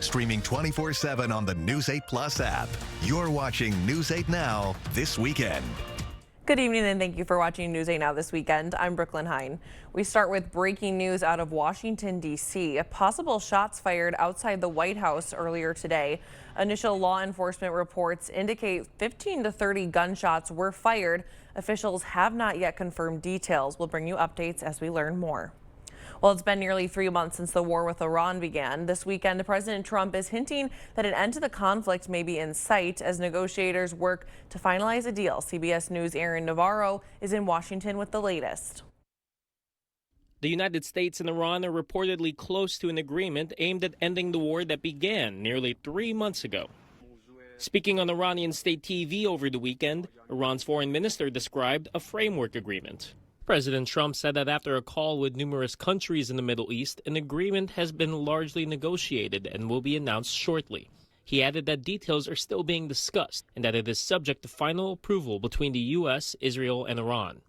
Streaming 24/7 on the News 8 Plus app. You're watching News 8 Now this weekend. Good evening and thank you for watching News 8 Now this weekend. I'm Brooklyn Hine. We start with breaking news out of Washington, D.C. Possible shots fired outside the White House earlier today. Initial law enforcement reports indicate 15 to 30 gunshots were fired. Officials have not yet confirmed details. We'll bring you updates as we learn more. Well, it's been nearly 3 months since the war with Iran began. This weekend, President Trump is hinting that an end to the conflict may be in sight as negotiators work to finalize a deal. CBS News' Aaron Navarro is in Washington with the latest. The United States and Iran are reportedly close to an agreement aimed at ending the war that began nearly 3 months ago. Speaking on Iranian state TV over the weekend, Iran's foreign minister described a framework agreement. President Trump said that after a call with numerous countries in the Middle East, an agreement has been largely negotiated and will be announced shortly. He added that details are still being discussed and that it is subject to final approval between the U.S., Israel, and Iran.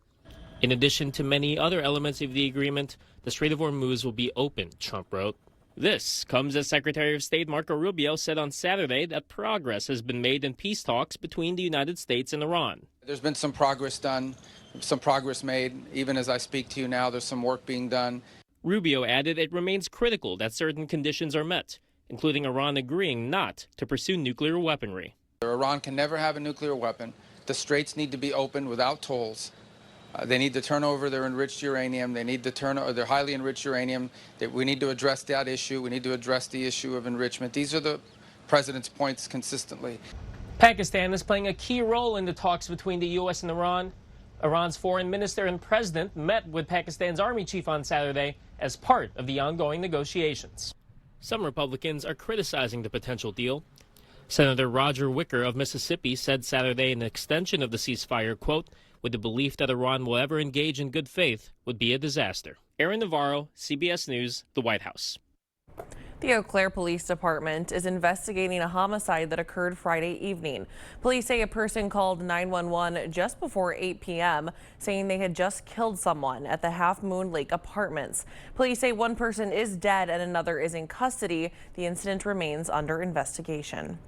In addition to many other elements of the agreement, the Strait of Hormuz will be open, Trump wrote. This comes as Secretary of State Marco Rubio said on Saturday that progress has been made in peace talks between the United States and Iran. There's been some progress done, some progress made. Even as I speak to you now, there's some work being done. Rubio added it remains critical that certain conditions are met, including Iran agreeing not to pursue nuclear weaponry. Iran can never have a nuclear weapon. The straits need to be opened without tolls. They need to turn over their enriched uranium. They need to turn over their highly enriched uranium. We need to address that issue. We need to address the issue of enrichment. These are the president's points consistently. Pakistan is playing a key role in the talks between the U.S. and Iran. Iran's foreign minister and president met with Pakistan's army chief on Saturday as part of the ongoing negotiations. Some Republicans are criticizing the potential deal. Senator Roger Wicker of Mississippi said Saturday an extension of the ceasefire, quote, with the belief that Iran will ever engage in good faith would be a disaster. Aaron Navarro, CBS News, the White House. The Eau Claire Police Department is investigating a homicide that occurred Friday evening. Police say a person called 911 just before 8 p.m. saying they had just killed someone at the Half Moon Lake Apartments. Police say one person is dead and another is in custody. The incident remains under investigation.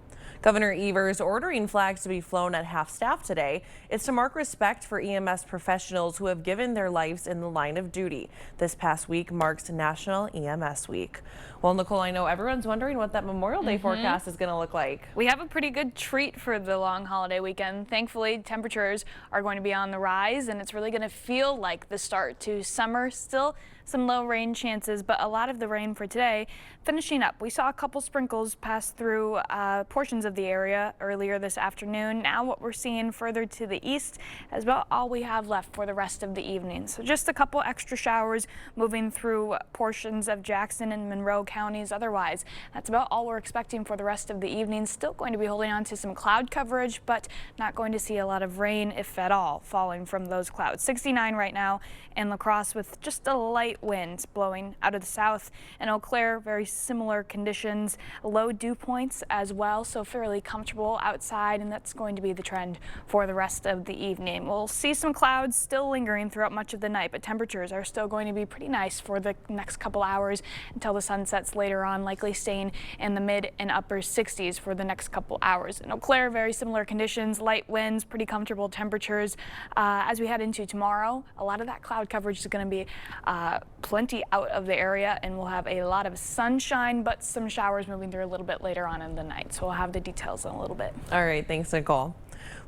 Governor Evers ordering flags to be flown at half-staff today. It's to mark respect for EMS professionals who have given their lives in the line of duty. This past week marks National EMS Week. Well, Nicole, I know everyone's wondering what that Memorial Day forecast is going to look like. We have a pretty good treat for the long holiday weekend. Thankfully, temperatures are going to be on the rise, and it's really going to feel like the start to summer. Still some low rain chances, but a lot of the rain for today finishing up. We saw a couple sprinkles pass through portions of the area earlier this afternoon. Now what we're seeing further to the east is about all we have left for the rest of the evening. So just a couple extra showers moving through portions of Jackson and Monroe counties. Otherwise, that's about all we're expecting for the rest of the evening. Still going to be holding on to some cloud coverage, but not going to see a lot of rain, if at all, falling from those clouds. 69 right now in La Crosse with just a light wind blowing out of the south. In Eau Claire, very similar conditions, low dew points as well, so fairly comfortable outside, and that's going to be the trend for the rest of the evening. We'll see some clouds still lingering throughout much of the night, but temperatures are still going to be pretty nice for the next couple hours until the sun sets later on, likely staying in the mid and upper 60s for the next couple hours. In Eau Claire, very similar conditions, light winds, pretty comfortable temperatures. As we head into tomorrow, a lot of that cloud coverage is going to be plenty out of the area, and we'll have a lot of sunshine, but some showers moving through a little bit later on in the night. So we'll have the details in a little bit. All right, thanks, Nicole.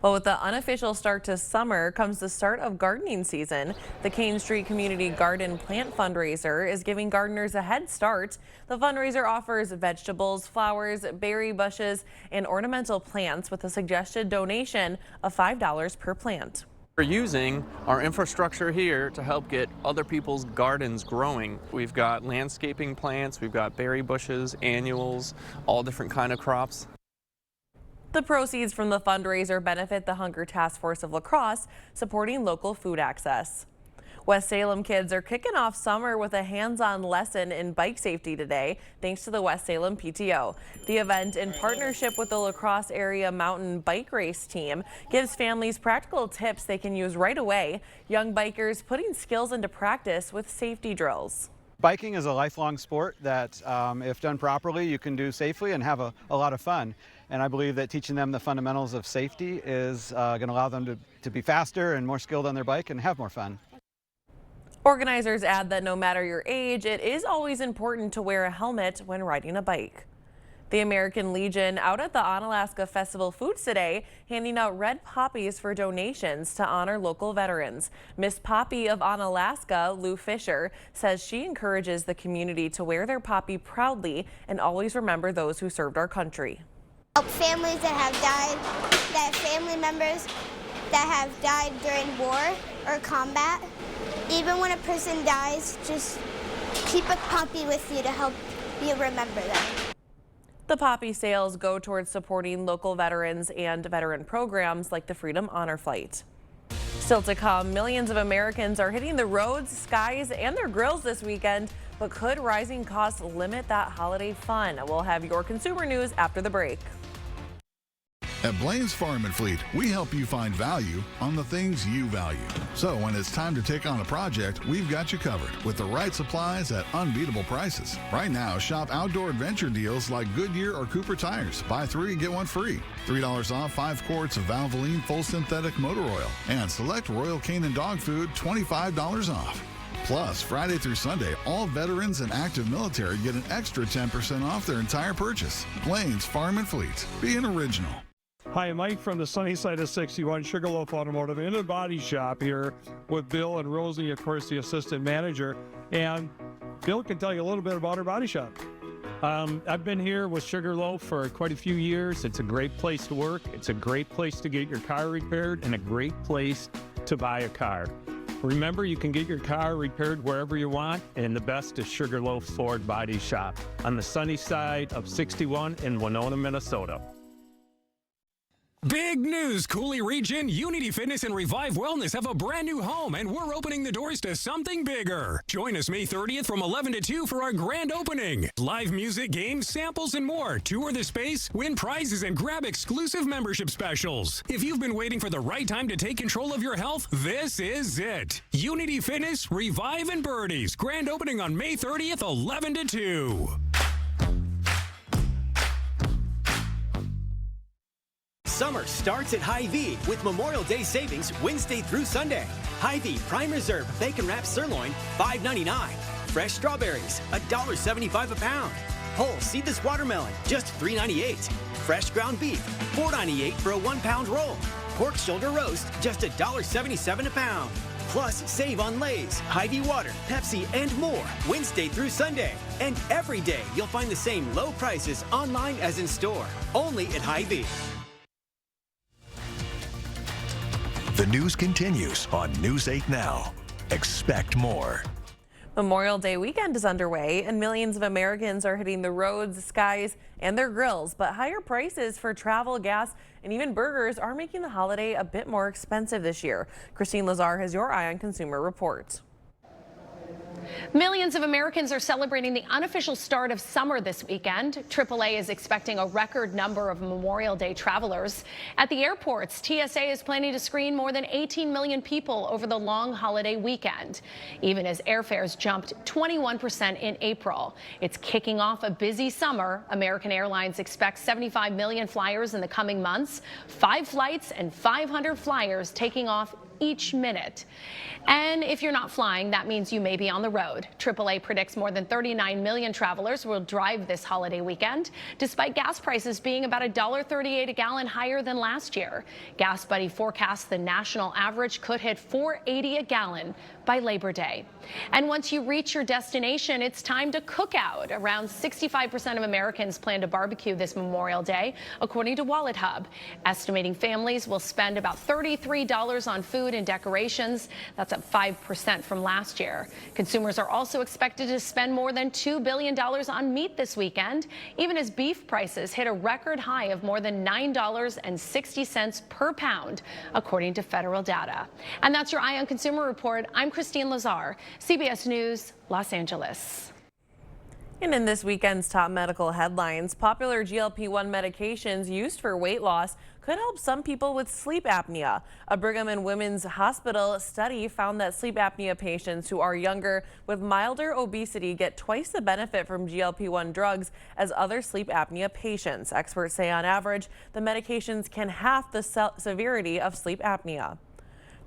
Well, with the unofficial start to summer comes the start of gardening season. The Kane Street Community Garden Plant Fundraiser is giving gardeners a head start. The fundraiser offers vegetables, flowers, berry bushes, and ornamental plants with a suggested donation of $5 per plant. We're using our infrastructure here to help get other people's gardens growing. We've got landscaping plants, we've got berry bushes, annuals, all different kind of crops. The proceeds from the fundraiser benefit the Hunger Task Force of La Crosse, supporting local food access. West Salem kids are kicking off summer with a hands-on lesson in bike safety today, thanks to the West Salem PTO. The event, in partnership with the La Crosse Area Mountain Bike Race Team, gives families practical tips they can use right away. Young bikers putting skills into practice with safety drills. Biking is a lifelong sport that, if done properly, you can do safely and have a lot of fun. And I believe that teaching them the fundamentals of safety is going to allow them to be faster and more skilled on their bike and have more fun. Organizers add that no matter your age, it is always important to wear a helmet when riding a bike. The American Legion out at the Onalaska Festival Foods today, handing out red poppies for donations to honor local veterans. Miss Poppy of Onalaska, Lou Fisher, says she encourages the community to wear their poppy proudly and always remember those who served our country. Help families that have died, that family members that have died during war or combat. Even when a person dies, just keep a poppy with you to help you remember them. The poppy sales go towards supporting local veterans and veteran programs like the Freedom Honor Flight. Still to come, millions of Americans are hitting the roads, skies, and their grills this weekend, but could rising costs limit that holiday fun? We'll have your consumer news after the break. At Blaine's Farm and Fleet, we help you find value on the things you value. So when it's time to take on a project, we've got you covered with the right supplies at unbeatable prices. Right now, shop outdoor adventure deals like Goodyear or Cooper tires. Buy 3, get 1 free. $3 off 5 quarts of Valvoline full synthetic motor oil. And select Royal Canin dog food, $25 off. Plus, Friday through Sunday, all veterans and active military get an extra 10% off their entire purchase. Blaine's Farm and Fleet. Be an original. Hi, I'm Mike from the sunny side of 61 Sugarloaf Automotive in a body shop here with Bill and Rosie, of course, the assistant manager. And Bill can tell you a little bit about our body shop. I've been here with Sugarloaf for quite a few years. It's a great place to work. It's a great place to get your car repaired and a great place to buy a car. Remember, you can get your car repaired wherever you want, and the best is Sugarloaf Ford Body Shop on the sunny side of 61 in Winona, Minnesota. Big news, Cooley Region. Unity Fitness and Revive Wellness have a brand new home, and we're opening the doors to something bigger. Join us May 30th from 11 to 2 for our grand opening. Live music, games, samples, and more. Tour the space, win prizes, and grab exclusive membership specials. If you've been waiting for the right time to take control of your health, this is it. Unity Fitness, Revive, and Birdies. Grand opening on May 30th, 11 to 2. Summer starts at Hy-Vee with Memorial Day savings Wednesday through Sunday. Hy-Vee Prime Reserve Bacon Wrapped Sirloin, $5.99. Fresh strawberries, $1.75 a pound. Whole seedless watermelon, just $3.98. Fresh ground beef, $4.98 for a 1-pound roll. Pork shoulder roast, just $1.77 a pound. Plus, save on Lay's, Hy-Vee water, Pepsi, and more Wednesday through Sunday. And every day, you'll find the same low prices online as in store, only at Hy-Vee. The news continues on News 8 Now. Expect more. Memorial Day weekend is underway and millions of Americans are hitting the roads, skies, and their grills. But higher prices for travel, gas, and even burgers are making the holiday a bit more expensive this year. Christine Lazar has your Eye on Consumer report. Millions of Americans are celebrating the unofficial start of summer this weekend. AAA is expecting a record number of Memorial Day travelers. At the airports, TSA is planning to screen more than 18 million people over the long holiday weekend, even as airfares jumped 21% in April. It's kicking off a busy summer. American Airlines expects 75 million flyers in the coming months, 5 flights and 500 flyers taking off each minute. And if you're not flying, that means you may be on the road. AAA predicts more than 39 million travelers will drive this holiday weekend, despite gas prices being about $1.38 a gallon higher than last year. Gas Buddy forecasts the national average could hit $4.80 a gallon by Labor Day. And once you reach your destination, it's time to cook out. Around 65% of Americans plan to barbecue this Memorial Day, according to Wallet Hub. Estimating families will spend about $33 on food and decorations. That's up 5% from last year. Consumers are also expected to spend more than $2 billion on meat this weekend, even as beef prices hit a record high of more than $9.60 per pound, according to federal data. And that's your Eye on Consumer report. I'm Christine Lazar, CBS News, Los Angeles. And in this weekend's top medical headlines, popular GLP-1 medications used for weight loss could help some people with sleep apnea. A Brigham and Women's Hospital study found that sleep apnea patients who are younger with milder obesity get twice the benefit from GLP-1 drugs as other sleep apnea patients. Experts say on average, the medications can halve the severity of sleep apnea.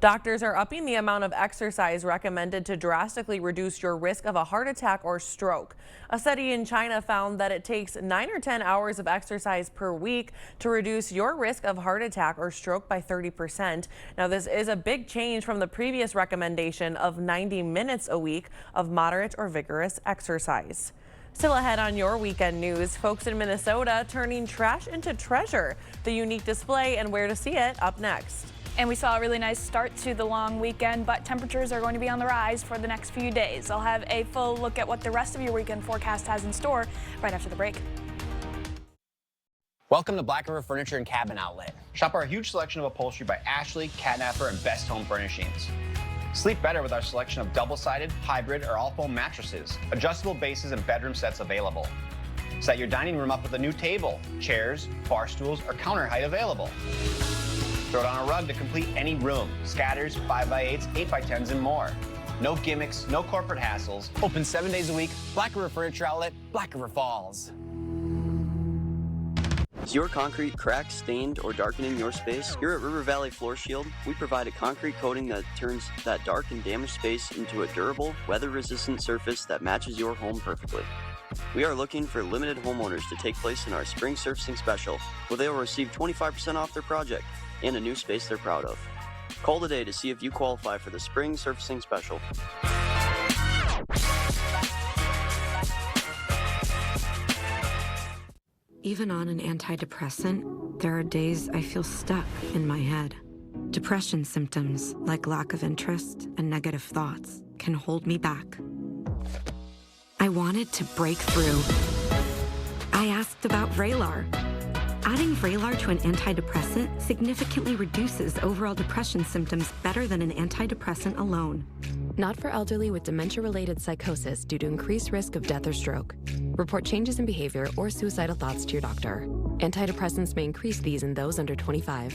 Doctors are upping the amount of exercise recommended to drastically reduce your risk of a heart attack or stroke. A study in China found that it takes 9 or 10 hours of exercise per week to reduce your risk of heart attack or stroke by 30%. Now, this is a big change from the previous recommendation of 90 minutes a week of moderate or vigorous exercise. Still ahead on your weekend news, folks in Minnesota turning trash into treasure. The unique display and where to see it up next. And we saw a really nice start to the long weekend, but temperatures are going to be on the rise for the next few days. I'll have a full look at what the rest of your weekend forecast has in store right after the break. Welcome to Black River Furniture and Cabin Outlet. Shop our huge selection of upholstery by Ashley, Catnapper, and Best Home Furnishings. Sleep better with our selection of double-sided, hybrid, or all-foam mattresses. Adjustable bases and bedroom sets available. Set your dining room up with a new table, chairs, bar stools, or counter height available. Throw down a rug to complete any room. Scatters, 5x8s, 8x10s, and more. No gimmicks, no corporate hassles. Open 7 days a week. Black River Furniture Outlet, Black River Falls. Is your concrete cracked, stained, or darkening your space? Here at River Valley Floor Shield, we provide a concrete coating that turns that dark and damaged space into a durable, weather-resistant surface that matches your home perfectly. We are looking for limited homeowners to take place in our Spring Surfacing Special, where they will receive 25% off their project and a new space they're proud of. Call today to see if you qualify for the Spring Surfacing Special. Even on an antidepressant, there are days I feel stuck in my head. Depression symptoms like lack of interest and negative thoughts can hold me back. I wanted to break through. I asked about Vraylar. Adding Vraylar to an antidepressant significantly reduces overall depression symptoms better than an antidepressant alone. Not for elderly with dementia-related psychosis due to increased risk of death or stroke. Report changes in behavior or suicidal thoughts to your doctor. Antidepressants may increase these in those under 25.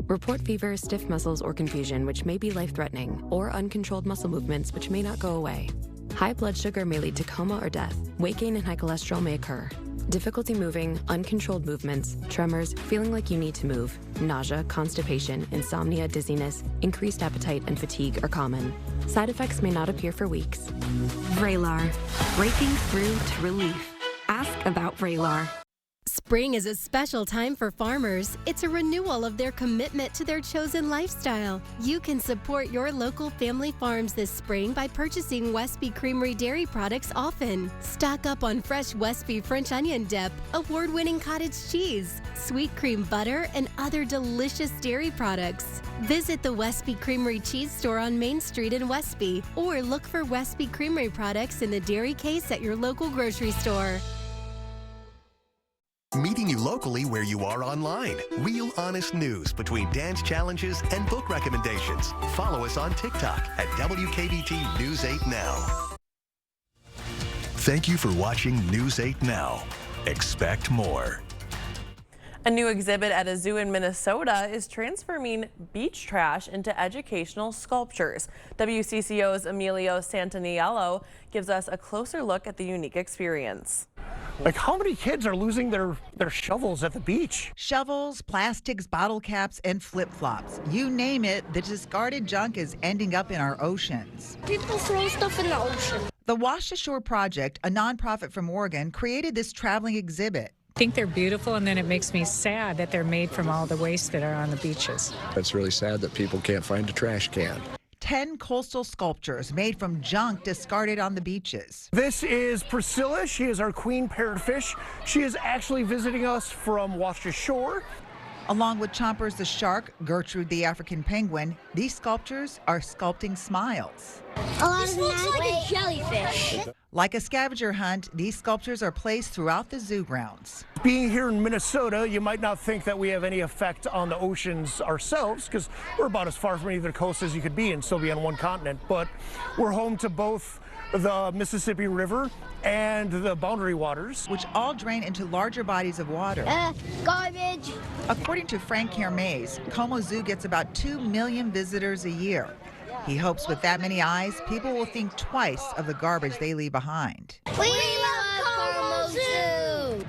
Report fever, stiff muscles, or confusion, which may be life-threatening, or uncontrolled muscle movements, which may not go away. High blood sugar may lead to coma or death. Weight gain and high cholesterol may occur. Difficulty moving, uncontrolled movements, tremors, feeling like you need to move, nausea, constipation, insomnia, dizziness, increased appetite, and fatigue are common. Side effects may not appear for weeks. Vraylar, breaking through to relief. Ask about Vraylar. Spring is a special time for farmers. It's a renewal of their commitment to their chosen lifestyle. You can support your local family farms this spring by purchasing Westby Creamery dairy products often. Stock up on fresh Westby French onion dip, award-winning cottage cheese, sweet cream butter, and other delicious dairy products. Visit the Westby Creamery Cheese Store on Main Street in Westby, or look for Westby Creamery products in the dairy case at your local grocery store. Meeting you locally where you are online. Real honest news between dance challenges and book recommendations. Follow us on TikTok at WKBT News 8 Now. Thank you for watching News 8 Now. Expect more. A new exhibit at a zoo in Minnesota is transforming beach trash into educational sculptures. WCCO's Emilio Santaniello gives us a closer look at the unique experience. Like, how many kids are losing their shovels at the beach? Shovels, plastics, bottle caps, and flip-flops. You name it, the discarded junk is ending up in our oceans. People throw stuff in the ocean. The Wash Ashore Project, a nonprofit from Oregon, created this traveling exhibit. I think they're beautiful, and then it makes me sad that they're made from all the waste that are on the beaches. It's really sad that people can't find a trash can. 10 coastal sculptures made from junk discarded on the beaches. This is Priscilla. She is our queen parrotfish. She is actually visiting us from Wash Ashore. Along with Chompers the shark, Gertrude the African penguin, these sculptures are sculpting smiles. This looks like a jellyfish. Like a scavenger hunt, these sculptures are placed throughout the zoo grounds. Being here in Minnesota, you might not think that we have any effect on the oceans ourselves, because we're about as far from either coast as you could be and still be on one continent. But we're home to both the Mississippi River and the Boundary Waters, which all drain into larger bodies of water. Garbage. According to Frank Hermes, Como Zoo gets about 2 million visitors a year. He hopes with that many eyes, people will think twice of the garbage they leave behind. We love Como Zoo!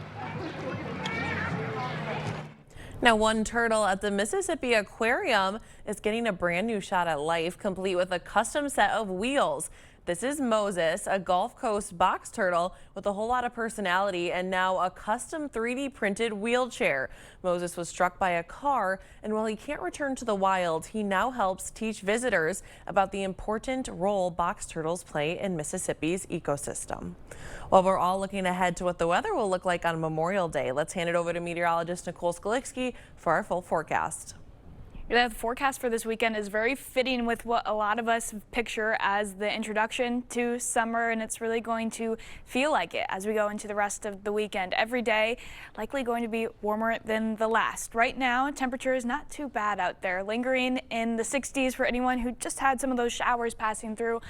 Now, one turtle at the Mississippi Aquarium is getting a brand new shot at life, complete with a custom set of wheels. This is Moses, a Gulf Coast box turtle with a whole lot of personality and now a custom 3D printed wheelchair. Moses was struck by a car, and while he can't return to the wild, he now helps teach visitors about the important role box turtles play in Mississippi's ecosystem. While we're all looking ahead to what the weather will look like on Memorial Day, let's hand it over to meteorologist Nicole Skaliczki for our full forecast. The forecast for this weekend is very fitting with what a lot of us picture as the introduction to summer, and it's really going to feel like it as we go into the rest of the weekend. Every day likely going to be warmer than the last. Right now, temperature is not too bad out there, lingering in the 60s for anyone who just had some of those showers passing through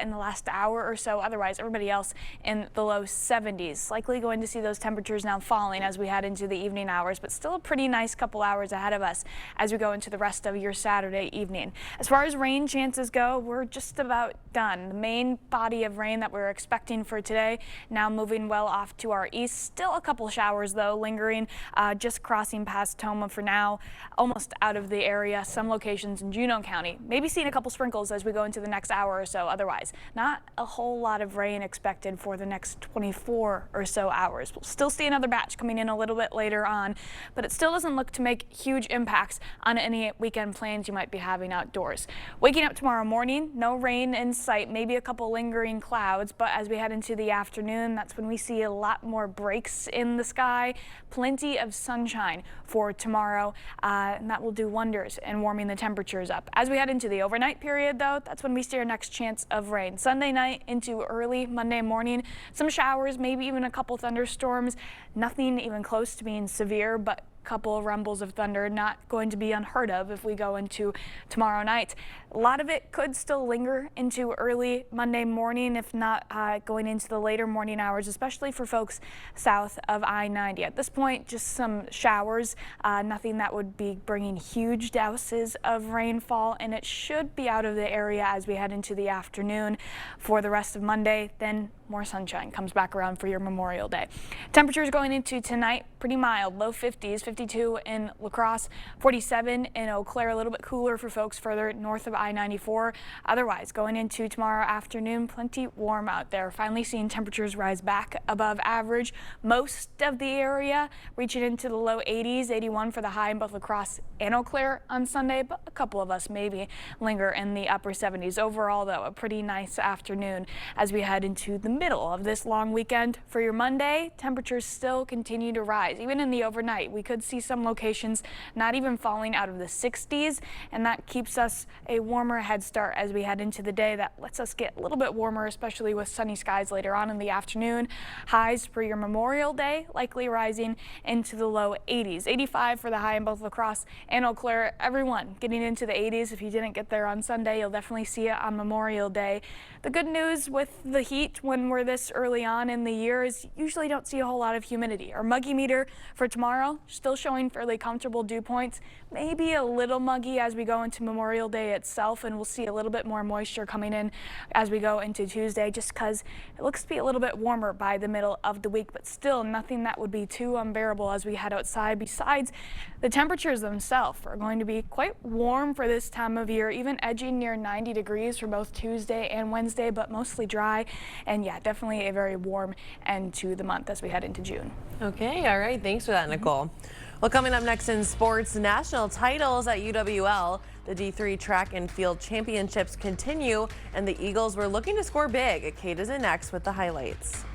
in the last hour or so. Otherwise, everybody else in the low 70s. Likely going to see those temperatures now falling as we head into the evening hours, but still a pretty nice couple hours ahead of us as we go into the rest of your Saturday evening. As far as rain chances go, we're just about done. The main body of rain that we're expecting for today now moving well off to our east. Still a couple showers though lingering, just crossing past Tomah for now, almost out of the area. Some locations in Juneau County, maybe seeing a couple sprinkles as we go into the next hour or so. Otherwise, not a whole lot of rain expected for the next 24 or so hours. We'll still see another batch coming in a little bit later on, but it still doesn't look to make huge impacts on any weekend plans you might be having outdoors. Waking up tomorrow morning, no rain in sight, maybe a couple lingering clouds, but as we head into the afternoon, that's when we see a lot more breaks in the sky. Plenty of sunshine for tomorrow, and that will do wonders in warming the temperatures up. As we head into the overnight period, though, that's when we see our next chance of rain. Sunday night into early Monday morning, some showers, maybe even a couple thunderstorms. Nothing even close to being severe, but couple of rumbles of thunder, not going to be unheard of if we go into tomorrow night. A lot of it could still linger into early Monday morning, if not going into the later morning hours, especially for folks south of I-90. At this point, just some showers, nothing that would be bringing huge douses of rainfall, and it should be out of the area as we head into the afternoon for the rest of Monday. Then more sunshine comes back around for your Memorial Day. Temperatures going into tonight, pretty mild, low 50s, 52 in La Crosse, 47 in Eau Claire, a little bit cooler for folks further north of I-94. Otherwise, going into tomorrow afternoon, plenty warm out there. Finally seeing temperatures rise back above average. Most of the area reaching into the low 80s, 81 for the high in both La Crosse and Eau Claire on Sunday, but a couple of us maybe linger in the upper 70s. Overall, though, a pretty nice afternoon as we head into the middle of this long weekend. For your Monday, temperatures still continue to rise. Even in the overnight, we could see some locations not even falling out of the 60s, and that keeps us a warmer head start as we head into the day. That lets us get a little bit warmer, especially with sunny skies later on in the afternoon. Highs for your Memorial Day likely rising into the low 80s. 85 for the high in both La Crosse and Eau Claire. Everyone getting into the 80s. If you didn't get there on Sunday, you'll definitely see it on Memorial Day. The good news with the heat when we're this early on in the year is you usually don't see a whole lot of humidity. Our muggy meter for tomorrow still showing fairly comfortable dew points, maybe a little muggy as we go into Memorial Day itself, and we'll see a little bit more moisture coming in as we go into Tuesday, just because it looks to be a little bit warmer by the middle of the week, but still nothing that would be too unbearable as we head outside. Besides, the temperatures themselves are going to be quite warm for this time of year, even edging near 90 degrees for both Tuesday and Wednesday, but mostly dry. And yeah, definitely a very warm end to the month as we head into June. Okay, all right. Thanks for that, Nicole. Well, coming up next in sports, national titles at UWL. The D3 track and field championships continue, and the Eagles were looking to score big. Kate is in next with the highlights.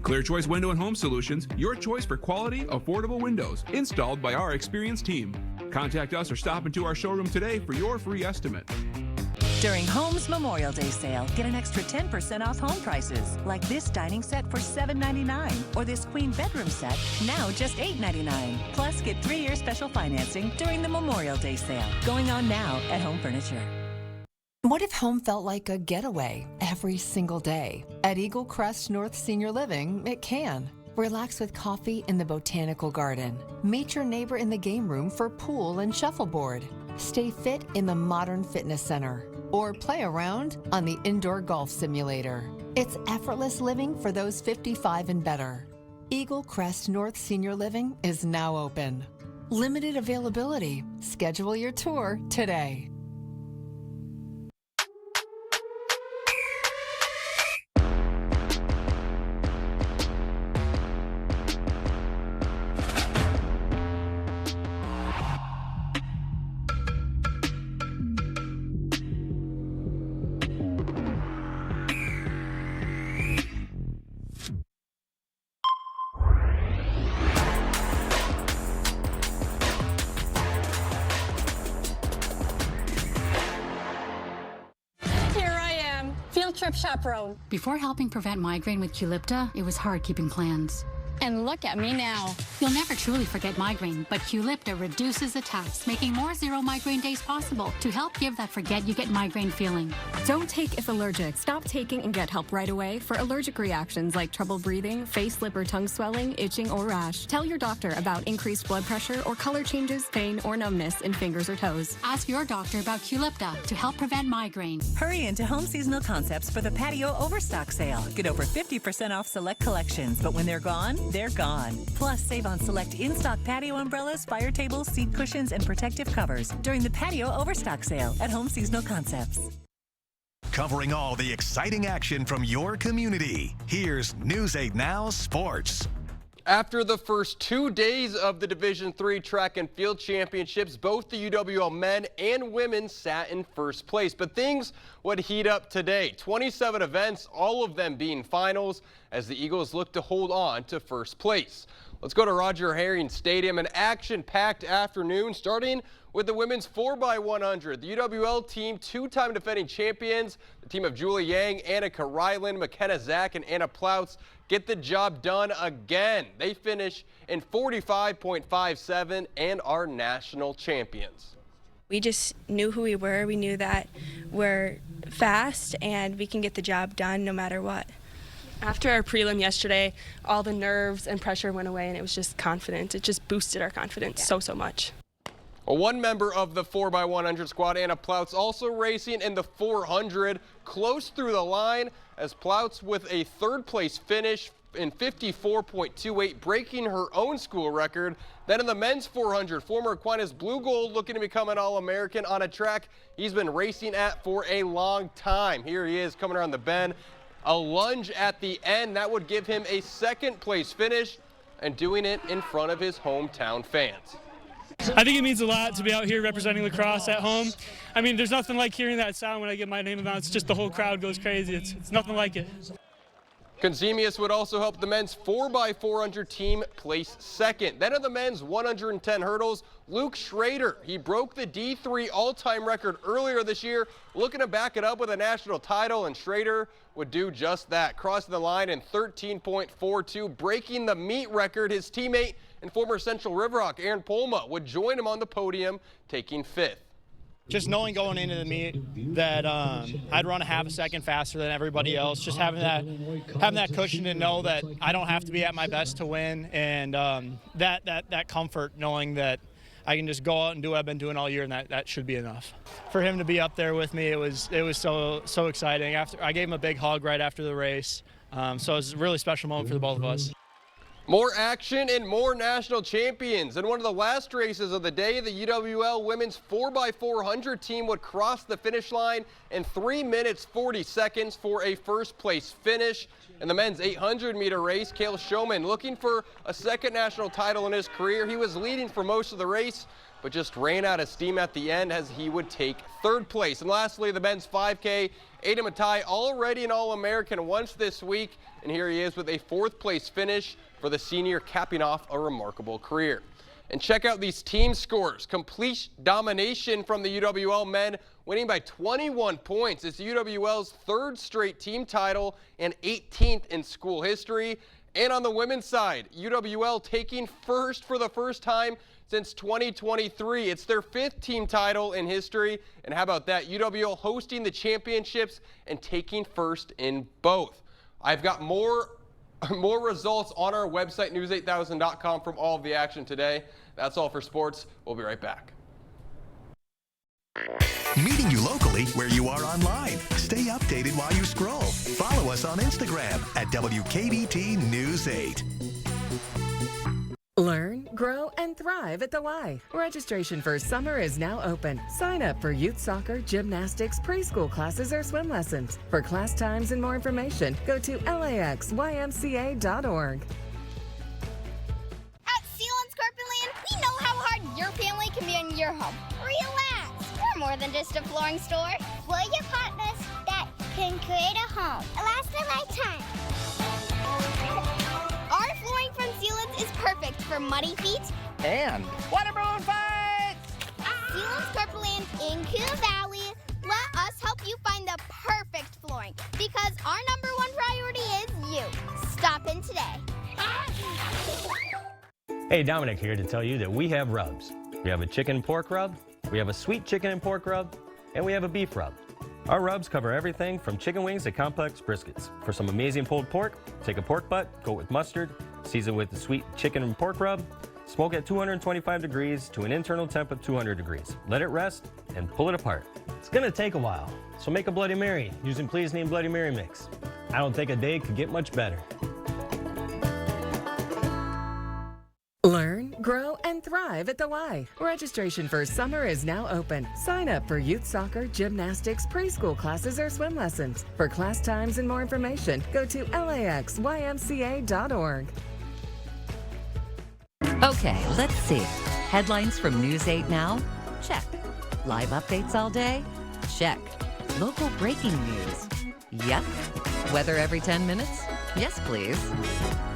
Clear Choice Window and Home Solutions, your choice for quality, affordable windows, installed by our experienced team. Contact us or stop into our showroom today for your free estimate. During Home's Memorial Day sale, get an extra 10% off home prices, like this dining set for $7.99 or this queen bedroom set, now just $8.99. Plus, get 3-year special financing during the Memorial Day sale, going on now at Home Furniture. What if home felt like a getaway every single day? At Eagle Crest North Senior Living, it can. Relax with coffee in the botanical garden. Meet your neighbor in the game room for pool and shuffleboard. Stay fit in the modern fitness center. Or play around on the indoor golf simulator. It's effortless living for those 55 and better. Eagle Crest North Senior Living is now open. Limited availability. Schedule your tour today. Trip chaperone. Before helping prevent migraine with Qulipta, it was hard keeping plans. And look at me now. You'll never truly forget migraine, but Qulipta reduces attacks, making more zero migraine days possible to help give that forget you get migraine feeling. Don't take if allergic. Stop taking and get help right away for allergic reactions like trouble breathing, face, lip, or tongue swelling, itching, or rash. Tell your doctor about increased blood pressure or color changes, pain, or numbness in fingers or toes. Ask your doctor about Qulipta to help prevent migraine. Hurry into Home Seasonal Concepts for the patio overstock sale. Get over 50% off select collections, but when they're gone, they're gone. Plus, save on select in-stock patio umbrellas, fire tables, seat cushions, and protective covers during the patio overstock sale at Home Seasonal Concepts. Covering all the exciting action from your community, here's News 8 Now Sports. After the first 2 days of the Division III Track and Field Championships, both the UWL men and women sat in first place. But things would heat up today. 27 events, all of them being finals, as the Eagles look to hold on to first place. Let's go to Roger Herring Stadium, an action-packed afternoon, starting with the women's 4x100. The UWL team, two-time defending champions, the team of Julie Yang, Annika Ryland, McKenna Zach, and Anna Plouts get the job done again. They finish in 45.57 and are national champions. We just knew who we were. We knew that we're fast and we can get the job done no matter what. After our prelim yesterday, all the nerves and pressure went away and it was just confident. It just boosted our confidence so much. Well, one member of the 4x100 squad, Anna Plouts, also racing in the 400, close through the line as Plouts with a third place finish in 54.28, breaking her own school record. Then in the men's 400, former Aquinas Blue Gold looking to become an All-American on a track he's been racing at for a long time. Here he is coming around the bend. A lunge at the end, that would give him a second place finish and doing it in front of his hometown fans. I think it means a lot to be out here representing lacrosse at home. I mean, there's nothing like hearing that sound when I get my name announced. It's just the whole crowd goes crazy. It's nothing like it. Consemius would also help the men's 4x400 team place second. Then in the men's 110 hurdles, Luke Schrader. He broke the D3 all-time record earlier this year, looking to back it up with a national title, and Schrader would do just that, crossing the line in 13.42, breaking the meet record. His teammate and former Central River Hawk, Aaron Polma, would join him on the podium, taking fifth. Just knowing going into the meet that I'd run a half a second faster than everybody else, just having that cushion to know that I don't have to be at my best to win, and that comfort knowing that I can just go out and do what I've been doing all year, and that should be enough. For him to be up there with me, it was so exciting. I gave him a big hug right after the race, so it was a really special moment for the both of us. More action and more national champions. In one of the last races of the day, the UWL women's 4x400 team would cross the finish line in 3 minutes 40 seconds for a first place finish. In the men's 800-meter race, Cale Showman looking for a second national title in his career. He was leading for most of the race, but just ran out of steam at the end as he would take third place. And lastly, the men's 5K, Ada Matai, already an All-American once this week, and here he is with a fourth place finish for the senior, capping off a remarkable career. And check out these team scores. Complete domination from the UWL men, winning by 21 points. It's the UWL's third straight team title and 18th in school history. And on the women's side, UWL taking first for the first time since 2023. It's their 5th team title in history. And how about that? UWL hosting the championships and taking first in both. I've got more results on our website, news8000.com, from all of the action today. That's all for sports. We'll be right back. Meeting you locally where you are online. Stay updated while you scroll. Follow us on Instagram at WKBT News 8. Learn, grow, and thrive at the Y. Registration for summer is now open. Sign up for youth soccer, gymnastics, preschool classes, or swim lessons. For class times and more information, go to laxymca.org. At Sealands Carpetland, we know how hard your family can be in your home. Relax. We're more than just a flooring store. We're your partners that can create a home. Last a lifetime. Our flooring from Sealands is perfect for muddy feet and waterborne fights. Sealands Carpetland in Coon Valley. Let us help you find the perfect flooring because our #1 priority is you. Stop in today. Hey, Dominic here to tell you that we have rubs. We have a chicken and pork rub, we have a sweet chicken and pork rub, and we have a beef rub. Our rubs cover everything from chicken wings to complex briskets. For some amazing pulled pork, take a pork butt, go with mustard, season with the sweet chicken and pork rub, smoke at 225 degrees to an internal temp of 200 degrees. Let it rest and pull it apart. It's gonna take a while, so make a Bloody Mary using Please Name Bloody Mary mix. I don't think a day could get much better. Learn, grow, and thrive at the Y. Registration for summer is now open. Sign up for youth soccer, gymnastics, preschool classes, or swim lessons. For class times and more information, go to laxymca.org. Okay, let's see. Headlines from News 8 Now? Check. Live updates all day? Check. Local breaking news? Yep. Weather every 10 minutes? Yes, please.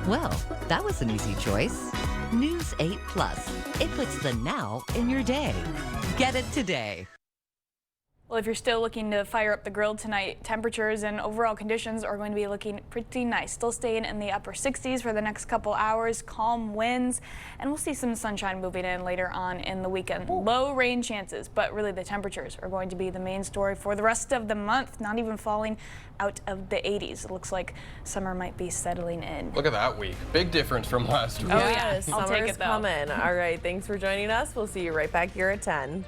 Well, that was an easy choice. News 8 Plus. It puts the now in your day. Get it today. Well, if you're still looking to fire up the grill tonight, temperatures and overall conditions are going to be looking pretty nice. Still staying in the upper 60s for the next couple hours, calm winds, and we'll see some sunshine moving in later on in the weekend. Low rain chances, but really the temperatures are going to be the main story for the rest of the month, not even falling out of the 80s. It looks like summer might be settling in. Look at that week. Big difference from last week. Oh, yeah. I'll take Summer's it, though. coming. All right. Thanks for joining us. We'll see you right back here at 10.